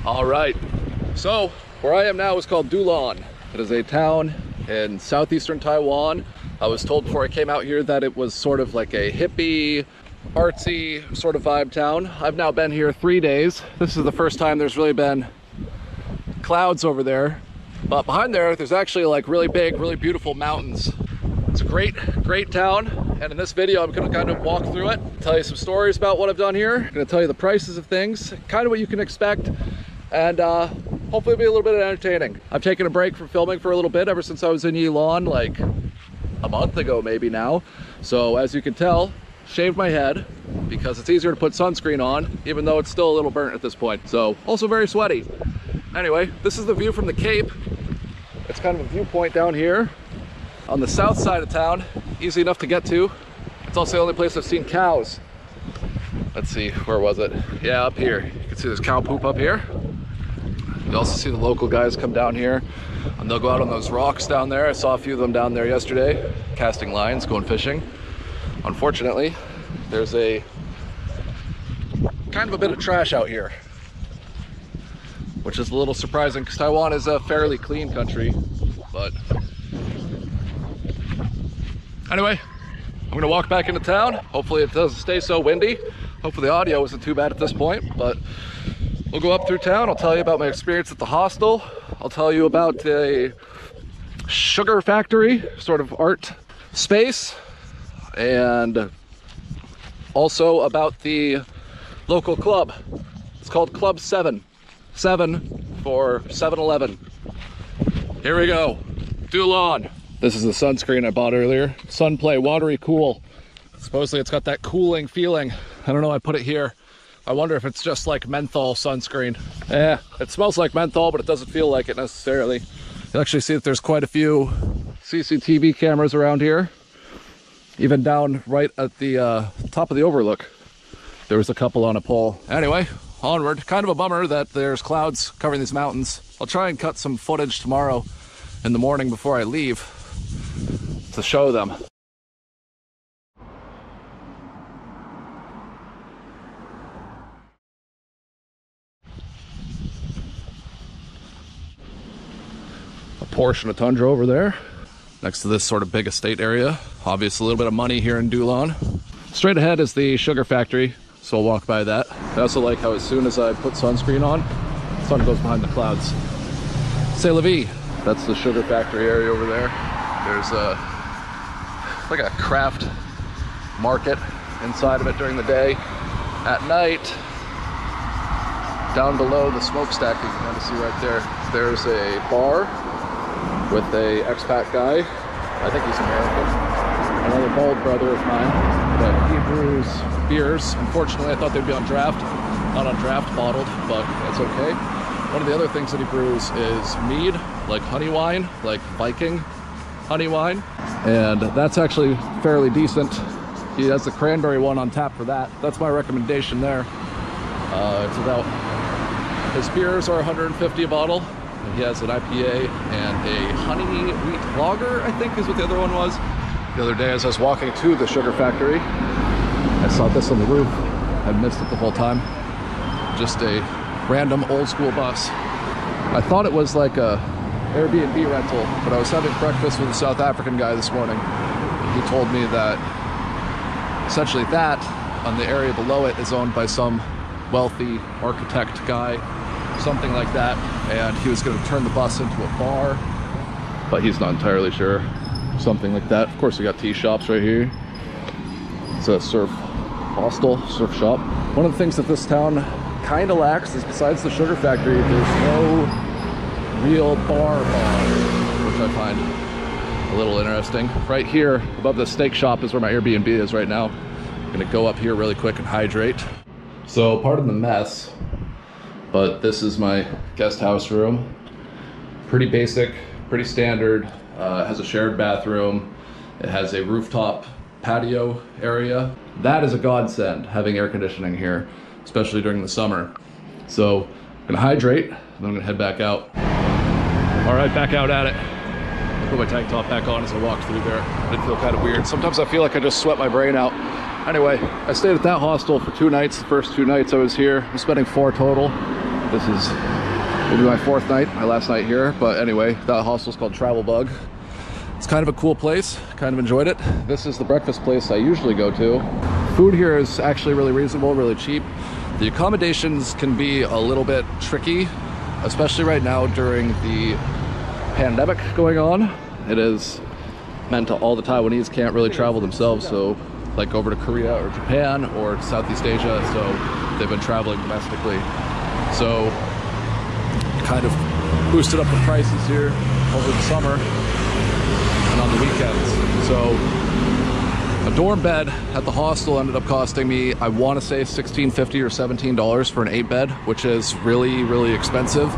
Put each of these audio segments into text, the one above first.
All right, so where I am now is called Dulan. It is a town in southeastern Taiwan. I was told before I came out here that it was sort of like a hippie, artsy sort of vibe town. I've now been here 3 days. This is the first time there's really been clouds over there. But behind there's actually like really big, really beautiful mountains. It's a great town. And in this video, I'm gonna kind of walk through it, tell you some stories about what I've done here. I'm gonna tell you the prices of things, kind of what you can expect. And hopefully it'll be a little bit entertaining. I've taken a break from filming for a little bit ever since I was in Yilan, like a month ago maybe now. So as you can tell, shaved my head because it's easier to put sunscreen on, even though it's still a little burnt at this point. So also very sweaty. Anyway, this is the view from the Cape. It's kind of a viewpoint down here on the south side of town. Easy enough to get to. It's also the only place I've seen cows. Let's see, where was it? Yeah, up here. You can see there's cow poop up here. You also see the local guys come down here and they'll go out on those rocks down there. I saw a few of them down there yesterday, casting lines, going fishing. Unfortunately, there's a kind of a bit of trash out here, which is a little surprising because Taiwan is a fairly clean country. But anyway, I'm gonna walk back into town. Hopefully it doesn't stay so windy. Hopefully the audio isn't too bad at this point, but we'll go up through town. I'll tell you about my experience at the hostel. I'll tell you about a sugar factory, sort of art space, and also about the local club. It's called Club 7. 7 for 7-Eleven. Here we go. Dulan. This is the sunscreen I bought earlier. Sunplay Watery Cool. Supposedly it's got that cooling feeling. I don't know, I put it here. I wonder if it's just like menthol sunscreen. Yeah, it smells like menthol, but it doesn't feel like it necessarily. You'll actually see that there's quite a few CCTV cameras around here. Even down right at the top of the overlook, there was a couple on a pole. Anyway, onward. Kind of a bummer that there's clouds covering these mountains. I'll try and cut some footage tomorrow in the morning before I leave to show them. A portion of tundra over there next to this sort of big estate area. Obviously a little bit of money here in Dulan. Straight ahead is the sugar factory, so I'll walk by that. I also like how as soon as I put sunscreen on, the sun goes behind the clouds. C'est la vie. That's the sugar factory area over there. There's like a craft market inside of it during the day. At night, down below the smokestack, you can kind of see right there, there's a bar with a expat guy. I think he's American. Another bald brother of mine, but he brews beers. Unfortunately, I thought they'd be on draft. Not on draft, bottled, but that's okay. One of the other things that he brews is mead, like honey wine, like Viking honey wine. And that's actually fairly decent. He has the cranberry one on tap for that. That's my recommendation there. It's about, his beers are 150 a bottle. He has an IPA and a honey wheat lager, I think is what the other one was. The other day as I was walking to the sugar factory, I saw this on the roof. I missed it the whole time. Just a random old school bus. I thought it was like a Airbnb rental, but I was having breakfast with a South African guy this morning. He told me that essentially that on the area below it is owned by some wealthy architect guy, something like that, and he was going to turn the bus into a bar, but he's not entirely sure. Something like that. Of course, we got tea shops right here. It's a surf hostel, surf shop. One of the things that this town kind of lacks is, besides the sugar factory, there's no real bar, which I find a little interesting. Right here above the steak shop is where my Airbnb is right now. I'm gonna go up here really quick and hydrate. So pardon the mess, but this is my guest house room. Pretty basic, pretty standard. It has a shared bathroom. It has a rooftop patio area. That is a godsend, having air conditioning here, especially during the summer. So I'm gonna hydrate, and then I'm gonna head back out. All right, back out at it. I'll put my tank top back on as I walk through there. It feel kind of weird. Sometimes I feel like I just sweat my brain out. Anyway, I stayed at that hostel for 2 nights. The first 2 nights I was here. I'm spending 4 total. This will be my 4th night, my last night here. But anyway, that hostel's called Travel Bug. It's kind of a cool place, kind of enjoyed it. This is the breakfast place I usually go to. Food here is actually really reasonable, really cheap. The accommodations can be a little bit tricky, especially right now during the pandemic going on. It is meant to all the Taiwanese can't really travel themselves, so like over to Korea or Japan or Southeast Asia, so they've been traveling domestically. So kind of boosted up the prices here over the summer and on the weekends. So a dorm bed at the hostel ended up costing me, I want to say $16.50 or $17 for an 8-bed, which is really, really expensive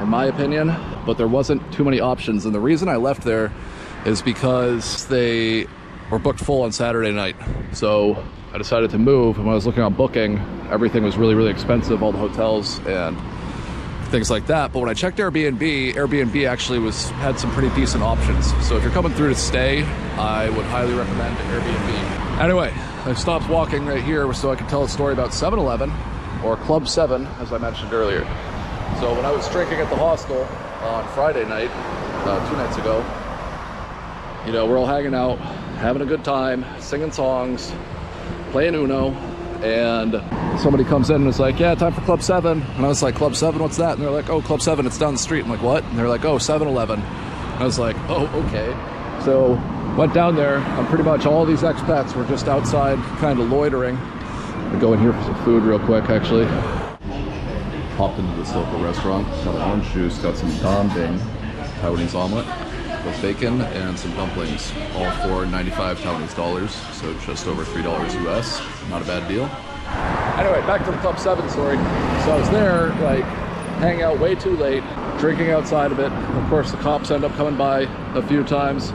in my opinion, but there wasn't too many options. And the reason I left there is because they were booked full on Saturday night. So I decided to move, and when I was looking on Booking, everything was really, really expensive, all the hotels and things like that. But when I checked Airbnb actually had some pretty decent options. So if you're coming through to stay, I would highly recommend Airbnb. Anyway, I stopped walking right here so I could tell a story about 7-Eleven, or Club 7, as I mentioned earlier. So when I was drinking at the hostel on Friday night, 2 nights ago, you know, we're all hanging out, having a good time, singing songs, playing Uno, and somebody comes in and is like, yeah, time for Club 7. And I was like, Club 7, what's that? And they're like, oh, Club 7, it's down the street. I'm like, what? And they're like, oh, 7-Eleven. I was like, oh, okay. So went down there, and pretty much all these expats were just outside kind of loitering. I'll go in here for some food real quick, actually. Popped into this local restaurant, got an orange juice, got some dambing, Taiwanese omelet, with bacon and some dumplings, all for 95 Taiwanese dollars, so just over $3 US. Not a bad deal. Anyway, back to the Club 7 story. So I was there, like, hanging out way too late, drinking outside a bit. Of course, the cops end up coming by a few times,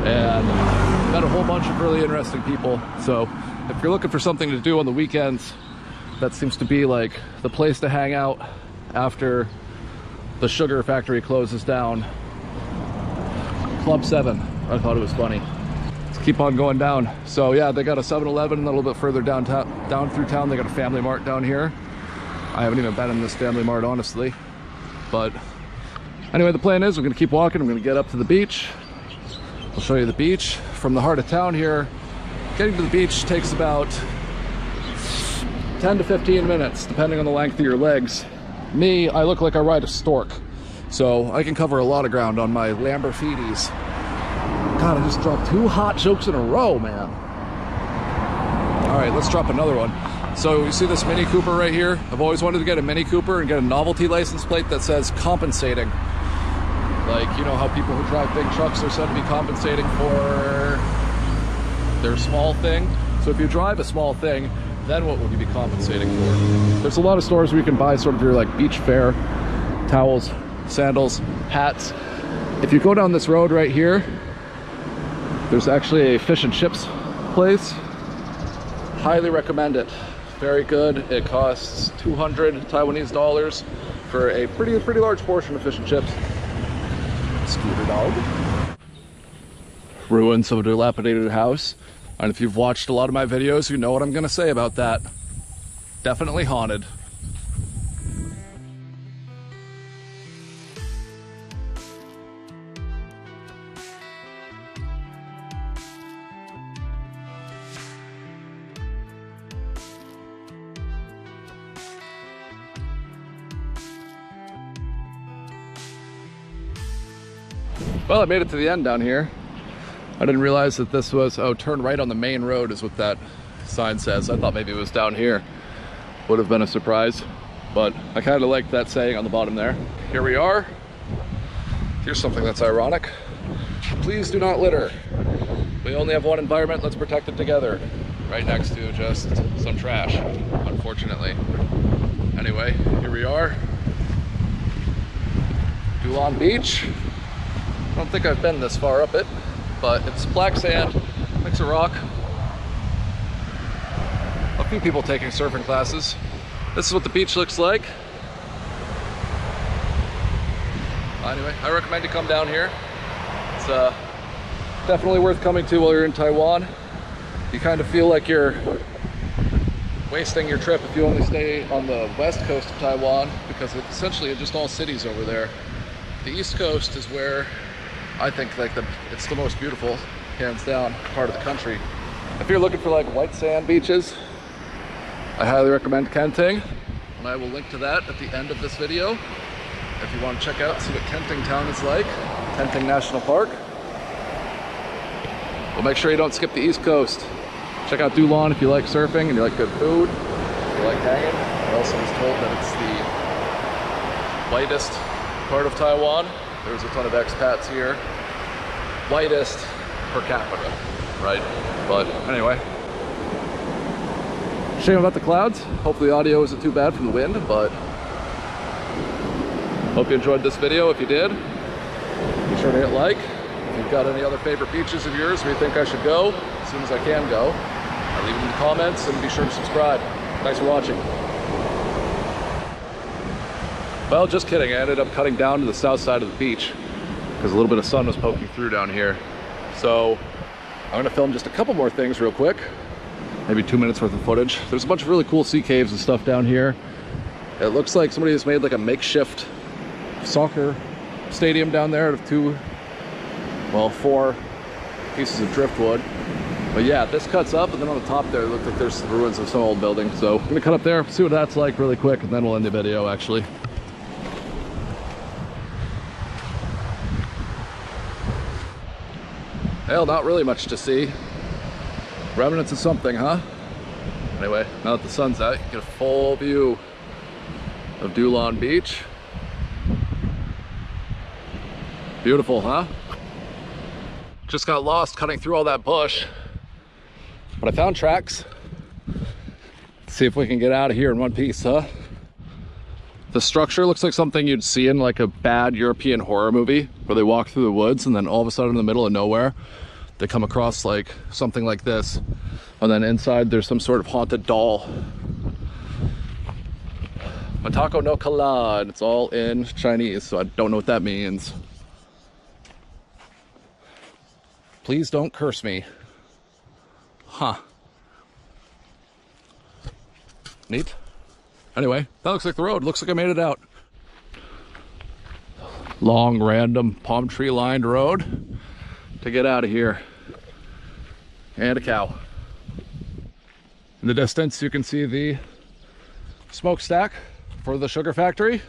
and met a whole bunch of really interesting people. So if you're looking for something to do on the weekends, that seems to be like the place to hang out after the sugar factory closes down. Club 7. I thought it was funny. Let's keep on going down. So yeah, they got a 7-Eleven a little bit further down through town. They got a Family Mart down here. I haven't even been in this Family Mart, honestly. But anyway, the plan is we're gonna keep walking. I'm gonna get up to the beach. I'll show you the beach. From the heart of town here, getting to the beach takes about 10 to 15 minutes, depending on the length of your legs. Me, I look like I ride a stork, so I can cover a lot of ground on my Lamborghinis. God, I just dropped 2 hot jokes in a row, man. All right, let's drop another one. So you see this Mini Cooper right here? I've always wanted to get a Mini Cooper and get a novelty license plate that says compensating. Like, you know how people who drive big trucks are said to be compensating for their small thing? So if you drive a small thing, then what would you be compensating for? There's a lot of stores where you can buy sort of your like beach fare, towels, sandals, hats. If you go down this road right here, there's actually a fish and chips place. Highly recommend it. Very good. It costs 200 Taiwanese dollars for a pretty large portion of fish and chips. Scooter dog. Ruins of a dilapidated house. And if you've watched a lot of my videos, you know what I'm gonna say about that. Definitely haunted. Well, I made it to the end down here. I didn't realize that this was, oh, turn right on the main road is what that sign says. I thought maybe it was down here. Would have been a surprise, but I kind of liked that saying on the bottom there. Here we are. Here's something that's ironic. Please do not litter. We only have one environment, let's protect it together. Right next to just some trash, unfortunately. Anyway, here we are. Dulan Beach. I don't think I've been this far up it, but it's black sand, mix of rock. A few people taking surfing classes. This is what the beach looks like. Anyway, I recommend you come down here. It's definitely worth coming to while you're in Taiwan. You kind of feel like you're wasting your trip if you only stay on the west coast of Taiwan, because it's essentially just all cities over there. The East Coast is where I think like it's the most beautiful, hands down, part of the country. If you're looking for like white sand beaches, I highly recommend Kenting, and I will link to that at the end of this video if you want to check out, see what Kenting town is like, Kenting National Park. Well, make sure you don't skip the East Coast. Check out Dulan if you like surfing and you like good food, if you like hanging. I also was told that it's the whitest part of Taiwan. There's a ton of expats here. Whitest per capita, right? But anyway, shame about the clouds. Hopefully the audio isn't too bad from the wind, but hope you enjoyed this video. If you did, be sure to hit like. If you've got any other favorite beaches of yours where you think I should go, as soon as I can go, leave them in the comments, and be sure to subscribe. Thanks for watching. Well, just kidding. I ended up cutting down to the south side of the beach because a little bit of sun was poking through down here. So I'm gonna film just a couple more things real quick, maybe 2 minutes worth of footage. There's a bunch of really cool sea caves and stuff down here. It looks like somebody has made like a makeshift soccer stadium down there out of 4 pieces of driftwood. But yeah, this cuts up, and then on the top there, it looks like there's the ruins of some old building. So I'm gonna cut up there, see what that's like really quick, and then we'll end the video actually. Hell, not really much to see. Remnants of something, huh? Anyway, now that the sun's out, you get a full view of Dulan Beach. Beautiful, huh? Just got lost cutting through all that bush, but I found tracks. Let's see if we can get out of here in one piece, huh? The structure looks like something you'd see in like a bad European horror movie where they walk through the woods and then all of a sudden in the middle of nowhere they come across like something like this, and then inside there's some sort of haunted doll. Matako no kala, and it's all in Chinese, so I don't know what that means. Please don't curse me. Huh. Neat. Anyway, that looks like the road. Looks like I made it out. Long, random, palm tree lined road to get out of here. And a cow. In the distance, you can see the smokestack for the sugar factory.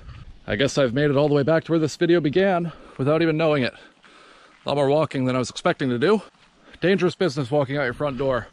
I guess I've made it all the way back to where this video began without even knowing it. A lot more walking than I was expecting to do. Dangerous business walking out your front door.